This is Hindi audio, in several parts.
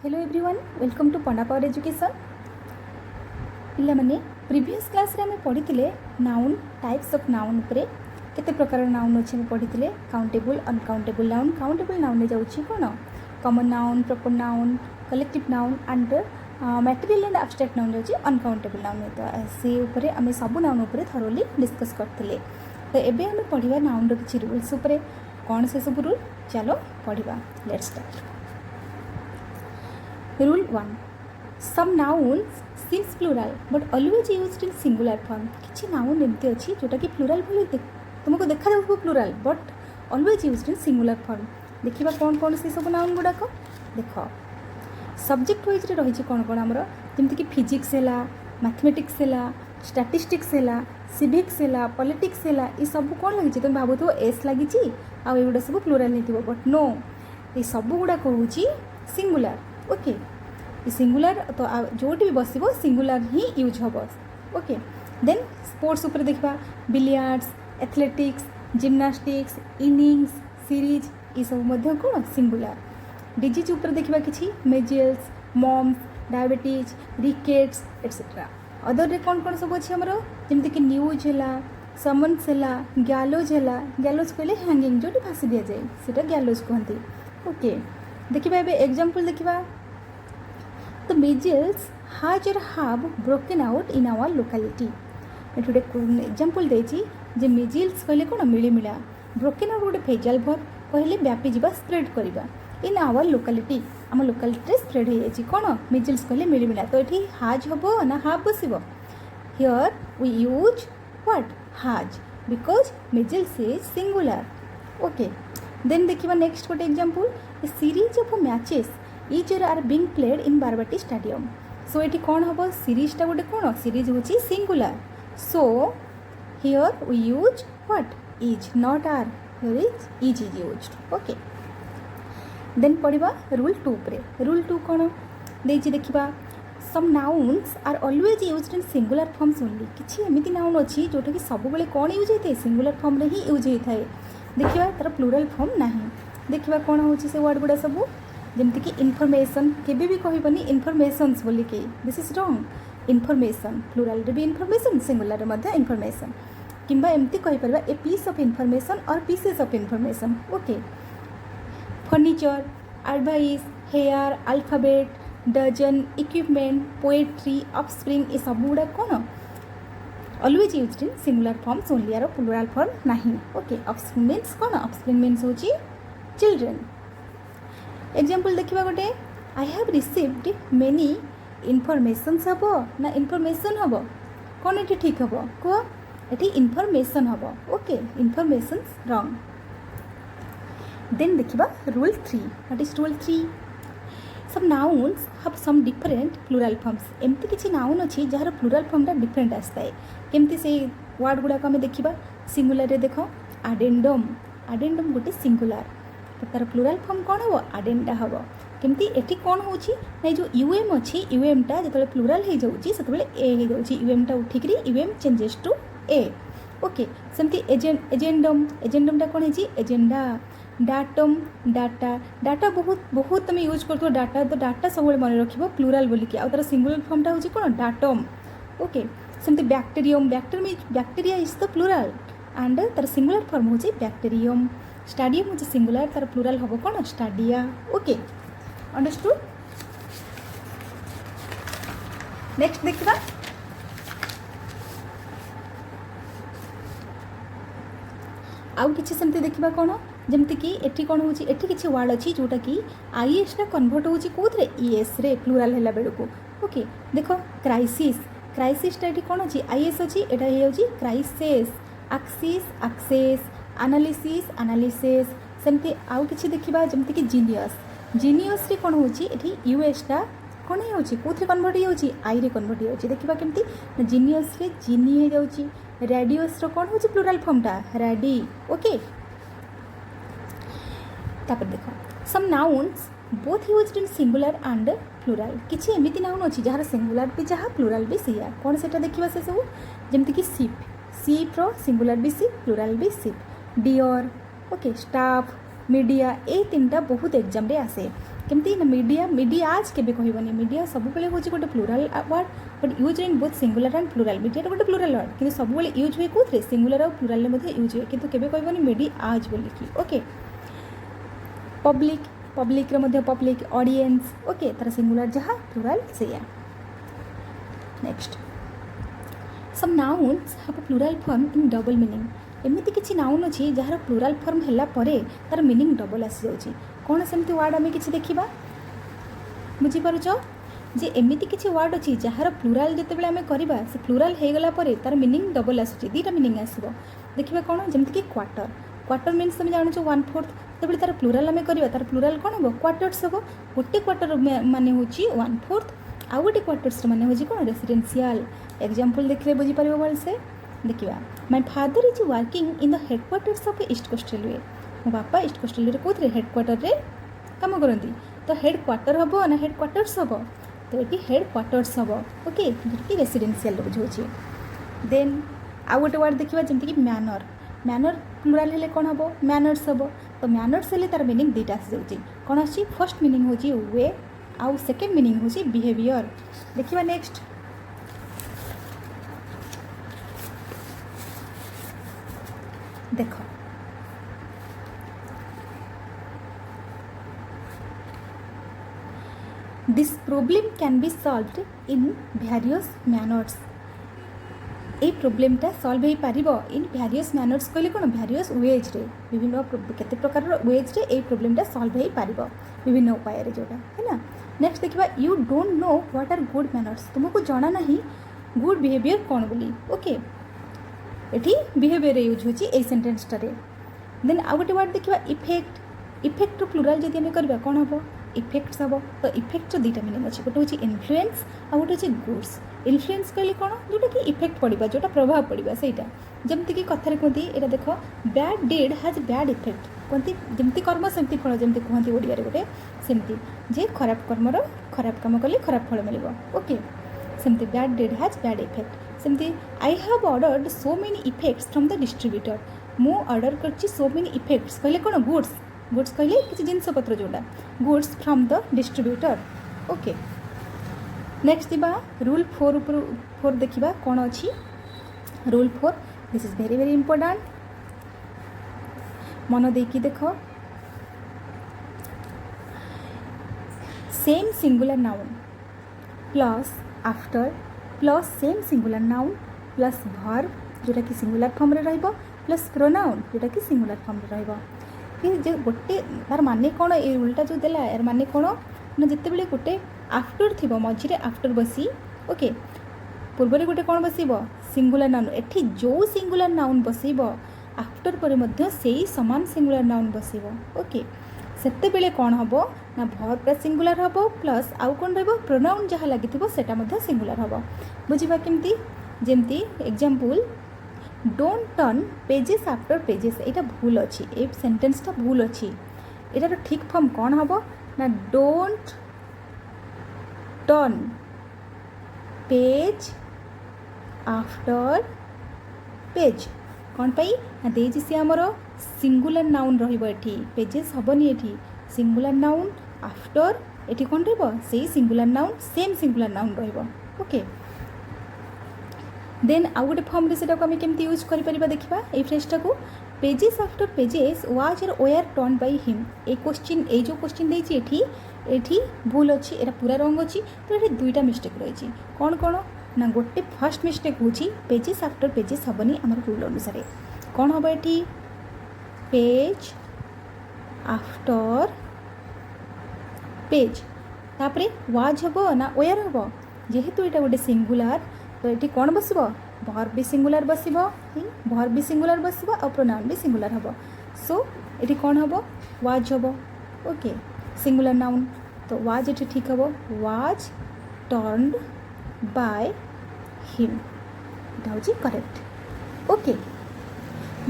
Hello everyone welcome to panda power education पिला माने प्रीवियस क्लास रे हमें पढ़ी नाउन टाइप्स ऑफ नाउन उपरे केते प्रकार नाउन अच्छे पढ़ी काउंटेबल अनकाउंटेबल नाउन में जाऊँगी कौन common noun proper noun collective noun and material and abstract noun जाऊँगी अनकाउंटेबल नाउन तो से उपरे आम सब नाउन उपरे थरोली डिस्कस करते तो एबे हमें पढ़ा नाउन किसी रूल्स उपरे कौन से सब रूल चलो पढ़ा let's start. Rule 1. Some nouns seems plural but always used in singular form. किसी नाउन एमती अच्छी जोटा कि प्लूराल बोली तुमको देखा जाऊ plural but always used in singular form. देखिबा कौन कौन से सब नाउन गुड़ाक देख सब्जेक्ट वाइज रही कौन कौन आमर जमीक फिजिक्स है मैथमेटिक्स है स्टैटिस्टिक्स है सिविक्स है पॉलिटिक्स है ये सब कौन लगी तुम भावुव एस लगी आउटा सब प्लूराल नहीं बट नो ये सब गुड़ाक हूँ सिंगुलर ओके सिंगुलर तो जोटी भी बस सिंगुलर ही यूज हम ओके। देन स्पोर्ट्स उपर देखा billiards athletics gymnastics innings series ये सब कौन सिंगुलर। डिजीज उपर देखा कि मेजल्स मम्स डायबिटीज रिकेट्स एटसेट्रा। अदर रे कौन कौन सब अच्छे आमर जमीक न्यूज है समन्स है गैलोज है गैलोज कहले हैंगिंग जो फाँसी दि जाए सीटा गैलोज कहते ओके। देखिए एबे एग्जांपल देखिबा the measles has or have broken out in our locality ये गोटे एग्जांपल देछि जे measles कहले कोन मिलिमिला ब्रोकेन आउट गोटे फेजल वर्ब कहले व्यापी जीवा स्प्रेड करिबा इन आवर लोकालिटी आम लोकालिटी स्प्रेड हो जाछि कोन measles कहले मिलिमिला तो एठी has हबो ना have बसिबो here we use what has because measles is singular okay. Then देखिबा नेक्स्ट गोटे example A series of matches each are being played in Barbati Stadium. So ये कौन हम सीरीज टा गोटे कौन सीरीज हूँ singular so here we use what is not are here is used okay. Then पढ़ा रूल 2 पे रूल 2 कौन देछि देखिबा some nouns are always used in singular forms only किछि एमिति नाउन अछि जोटा कि सब बेले कौन यूज होता है सिंगुलर फॉर्म रे ही यूज होता है देखिबा तार प्लूरल फॉर्म नहीं देखिबा कौन होछि से वर्ड गुड़ा सब जमती कि इनफॉरमेशन केबे भी कहबनी इनफॉरमेशंस बोली के this is wrong information plural रे भी इनफॉरमेशन सिंगुलर रे मध्ये इनफॉरमेशन किंबा एमती कहि परबा ए पीस ऑफ इनफॉरमेशन और pieces of information okay. Furniture advice hair alphabet dozen equipment poetry offspring ये सब गुड़ा कौन always used in singular forms only यार प्लूरल फॉर्म नहीं ओके। ऑफस्प्रिंग मीन्स कौन ऑफस्प्रिंग मीन्स होची चिल्ड्रेन। एग्जांपल देखिबा गोटे I have received many informations हबो ना इनफॉरमेशन हबो कौन एठी ठीक हबो को एठी इनफॉरमेशन हबो ओके इनफॉरमेशंस रॉन्ग। देन देखिबा रूल 3 व्हाट इज रूल 3 सब nouns have some different plural forms एमती किछि नाउन अछि जहार प्लूरल फॉर्मटा डिफरेंट आस्ताय केमती से वर्ड गुडा को हमें देखिबा सिंगुलर रे देखो एडेंडम एडेंडम गोटे सिंगुलर तो तार प्लूरल फॉर्म कौन हम एडेंडा हम केमती एठी कौन होची ना जो यूएम अच्छी यूएमटा जो प्लूरल हो जाऊँगी से ए हो जाऊँगी यूएमटा उठिक um changes to a okay. सेमती एजेंडम एजेंडमटा कौन है एजेंडा डाटम डाटा डाटा बहुत बहुत तुम यूज कर डाटा तो डाटा सब मन रख प्लूरल बोलिकी आ तार सिंगुलर फॉर्मटा हूँ कौन डाटम ओके। सेमती bacterium bacteria is the plural and तार सिंगुलर फॉर्म हूँ बैक्टेरियम स्टाडियम हूँ सिंगुलर तार प्लूरल हम कौन स्टाडिया ओके अंडरस्टूड। नेक्स्ट देखा आउ किसी सेमती देखा कौन जमती कि एठी कौन होची एठी किसी वर्ड अच्छी जोटा कि आईएस टा कन्वर्ट होची कोथरे ईएस रे प्लूरल हैला बेलको ओके। देखो क्राइसिस क्राइसिस टा एठी कौन अच्छी आईएस अच्छी एटा हे होची crisis axis axes analysis analysis सेमती आउ किछि देखिबा जमती कि जीनियस जीनियस रे कौन होची एठी यूएस टा कौन होची कोथरे कन्वर्ट होची आई रे कन्वर्ट होची देखिबा केमती जीनियस रे जीनी हे जाउची रेडियस रो कौन होची प्लूरल फॉर्मटा रेडी ओके। तापर देखो some nouns both used in singular and plural किछि एमिति नाउन अछि जहार सिंगुलर भी जहा प्लूरल भी सिया कौन सेटा देखिबा से सब जमती कि शिप शिप रो सिंगुलर भी शिप प्लूरल भी sheep deer okay staff media ए तीनटा बहुत एग्जाम रे आसे केमती ना मीडिया मीडियाज केबे कहबनी मीडिया सब बेले होची गोटे plural word but use in both singular and plural media गोटे प्लूराल वर्ड किंतु सब बेले यूज हुए कोथरे सिंगुलर और प्लूराल रे मध्ये यूज हुए किंतु केबे कहबनी मीडियाज बोली की ओके पब्लिक रे मध्ये पब्लिक ऑडियंस ओके तार सिंगुलर जहाँ प्लूराल सेया next some nouns have a plural form in double meaning एमती किसी नाउन अच्छी जार प्लूराल फॉर्म है तार मीनिंग डबल आसी जाऊँगी कौन सेमती वर्ड आम कि देखा बुझीपार जे एमती किसी वर्ड अच्छी जार प्लूराल जितेबाला आम करवा से प्लूराल हो गला तार मीनिंग डबल आसूँ दुईटा मीनिंग आसो देखा कौन जमीक कि क्वार्टर मीन्स तुम जान 1/4 तब तार प्लूराल आम करवा तार प्लूराल कौन हम क्वार्टर्स हम गोटे क्वार्टर मान हूँ 1/4 आउ गोटे क्वार्टर्स मान हूँ कौन रेसिडेंशियल एग्जाम्पल देखिए बुझीपार भलसे देखा my father is working in the headquarters of East Coastal way मो बापा ईस्ट कोस्टल वे कौन हेडक्वार्टर रे काम करती तो हेडक्वार्टर हम ना हेडक्वार्टर्स हम तो ये हेडक्वार्टर्स हम ओके जोकि रेसिडेंशियल बुझे देन आउ गोटे वर्ड देखा जमीक कि मैनर प्लूराल हेले कौन हम मैनर्स हम तो मैनर्स हेले तार मीनिंग दुईटा आसी जाऊँगी कौन आसी फर्स्ट मीनिंग हूँ वे आउ सेकेंड मीनिंग हूँ बिहेवियर देखा नेक्स्ट देख this problem can be solved in various manners ये प्रोब्लेमटा सॉल्व हो पार इन वेरियस मैनर्स कहले कौन वेरियस वेज रे विभिन्न केते प्रकार वेज रे ये प्रोब्लेमटा सॉल्व हो पार विभिन्न उपाय रे जोटा है ना नेक्स्ट देखा you don't know what are good manners तुमको जाना नहीं गुड बिहेवियर कौन बोली ओके एठी बिहेवियर यूज होची ए सेंटेंसटारे देन आउ गोटे वर्ड देखा इफेक्ट प्लूराल जदि आम करवा कौन हम इफेक्ट्स हम तो इफेक्ट दुईटा मीनिंग अच्छे गोटे हूँ इन्फ्लुएंस आ गोटे हूँ गुड्स इन्फ्लुएंस कहले कौन जोटा कि इफेक्ट पड़ा जोटा प्रभाव पड़ा सहीटा जमती कि कथार कहती यहाँ देख bad deed has bad effect कहती जमती कर्म सेमती फल जमती कहती ओडिया गोटे सेमती जे खराब कर्मर खराब काम कले खराब फल मिल ओके सेमती bad deed has bad effect सेमती I have ordered so many effects from the distributor मु ऑर्डर कर सो मेनी इफेक्ट्स कहले कौन गुड्स कहले किसी जिनपत्र जोटा goods from the distributor okay next दिबा रूल 4 देखा कौन अच्छी rule 4 this is very very important मन देकी देख same singular noun plus after plus same singular noun plus verb जोटा कि सिंगुलर फॉर्म रे रहइबो प्लस प्रोनाउन जोटा कि सिंगुलर फॉर्म रे रहइबो फिर जो गोटे तार माने कौन ये रूलटा जो देला यार माने कौन ना जिते बेले गोटे आफ्टर थी मझे आफ्टर बसी ओके पूर्व गोटे कौन बसब सिंगुलर नाउन एठी जो सिंगुलर नाउन बसब आफ्टर पर मध्य सेही समान सिंगुलर नाउन बसब ओके सेते बेले कौन हम ना भर्बटा सिंगुलर हम प्लस आउ कौन रहिबो प्रोनाउन जहाँ लगी सेटा मध्य सिंगुलर हम बुझिबा केमती जेमती example don't turn pages after pages यहाँ भूल अच्छी ए सेंटेंसटा भूल अच्छी यार ठीक फॉर्म कौन हम ना don't turn page after page कौन पाई ना देजी सी आमर सिंगुलर नाउन रही पेजेस हेनी ये सिंगुलर नाउन आफ्टर ये कौन रही singular noun same singular noun रोके देन आउ गोटे फॉर्म से आम केमती यूज कर देखा ये फ्रेजटा को पेजेस आफ्टर पेजेस वाज और were turn by him a question ये जो क्वेश्चन देती एठी भूल अच्छी एटा पूरा रंग अच्छी तो ये दुईटा मिस्टेक रही कौन कौन ना गोटे फर्स्ट मिस्टेक हूँ पेजेस आफ्टर पेजेस हेनी आम रूल अनुसार कौन हम ये पेज आफ्टर पेज तापरे वाज हम ना वेयर हम जेहेतु यहाँ गोटे सिंगुलर तो ये कौन बस भर्ब भी सिंगुलर बस भर्ब भी सिंगुलर बस और प्रोनाउन भी सिंगुलर हम सो ये कौन हम वाज हम ओके सिंगुलर नाउन तो वाज ये ठीक हम वाज टर्नड बाय हिम यहाँ हूँ करेक्ट ओके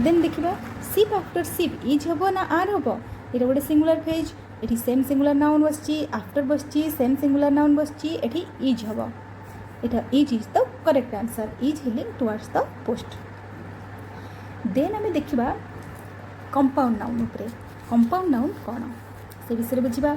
देन देखा सिप आफ्टर सिप इज हम ना आर हम ये गोटे सिंगुलर फ्रेज ये same singular noun bus after bus same singular noun bus ये इज हम इटा is the correct answer is healing towards the post then um देखा कंपाउंड नाउन उपरे कंपाउंड नाउन कौन से विषय बुझा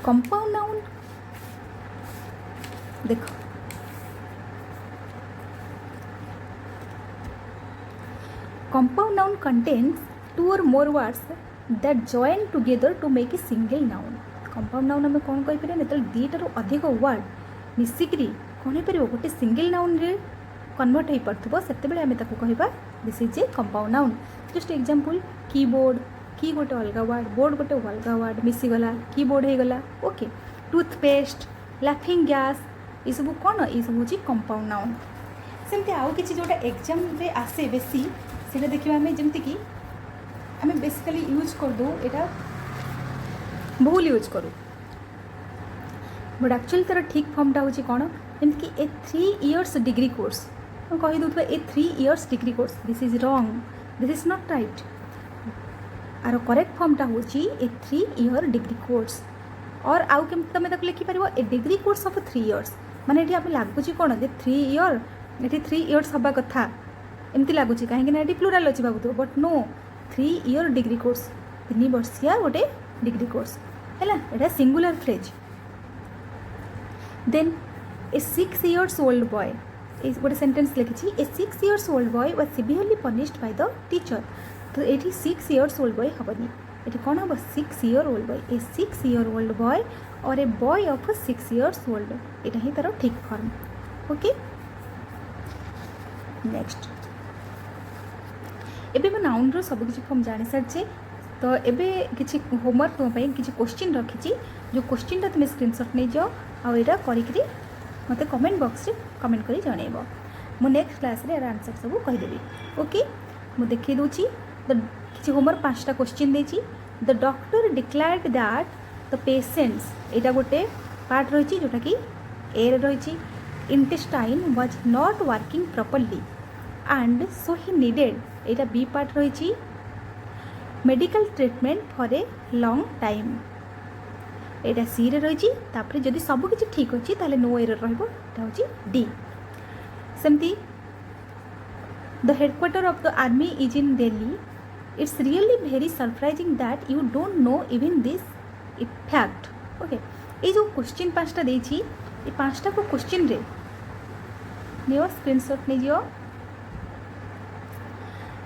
कंपाउंड नाउन देख compound noun contains 2 or more words that join together to make a single noun. Compound noun आम कौन कहीपर जो दुईटार अधिक वर्ड मिसिकी कौन हो गोटे सिंगल नाउन रे कन्वर्ट हो पार्थो से आम कह this is a compound noun. Just example keyboard की गोटे अलग वर्ड बोर्ड गोटे अलग वर्ड मिसीगला कीबोर्ड हो गला. ओके टूथपेस्ट लाफिंग गैस ये सब कौन ये सब हूँ कंपाउंड नाउन. सेमती आउ कि जोटा एग्जाम रे आसे बेसी से देखा आम जमीक आम बेसिकली यूज करदे यहाँ भूल यूज करूँ बट एक्चुअली तार ठीक फर्मटा हूँ कौन जमीक ए 3 years डिग्री कोर्स कही दूसरा a 3 years degree course this is wrong this is not right. आर करेक्ट फर्मटा हूँ ए 3 year डिग्री कोर्स और आउ के तुम लिखिपार ए डिग्री कोर्स ऑफ 3 years माने ये आम लगुच कौन जे 3 year ये 3 years हवा कथा एमती लगुच कहीं प्लूराल अच्छी भावुथ but no 3 year degree course 3 वर्षिया गोटे डिग्री कोर्स है यहाँ singular phrase. Then a 6 years old boy गोटे सेंटेंस लिखी a 6 years old boy was severely punished by the teacher. तो ये 6 years old बॉय हेनी ये कौन हम 6 year old बॉय ए 6 year old बॉय और a boy of 6 years old यहाँ ही तार ठीक फॉर्म. ओके नेक्स्ट एबे मैं नाउन रो सब किसी फॉर्म जानी सारी तो एबे किसी होमवर्क तुम्हारे किसी क्वेश्चन रखी जो क्वेश्चन तुम स्क्रीनशॉट नहीं जाओ आउ यहाँ करी मत कमेंट बॉक्स रे कमेंट करी जनइब मु नेक्स्ट क्लास रे आंसर सब कहीदेवी. ओके मु देखी दूची किसी होमवर्क 5टा क्वेश्चन देची. The doctor declared that the patients यहाँ गोटे पार्ट रही जोटा कि ए रही intestine was not working properly and so he needed यहाँ बी पार्ट रही medical treatment for a long time यहाँ सी रे रही जदि सबकि ठीक अच्छी ताले नो एरर रही डी. सेमती the headquarter of the army is in Delhi it's really very surprising that you don't no even this fact. Okay ये जो क्वेश्चन 5टा देती ये 5टा को क्वेश्चन रे नियो स्क्रीनशॉट नहीं जियो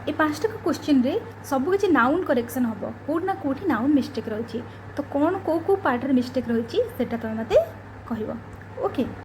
ये 5टा क्वेश्चन रे सब किसी नाउन करेक्शन हम कौटना कौटी नाउन मिस्टेक रही तो कौन कौ पार्ट मिस्टेक रही तुम मत कह. ओके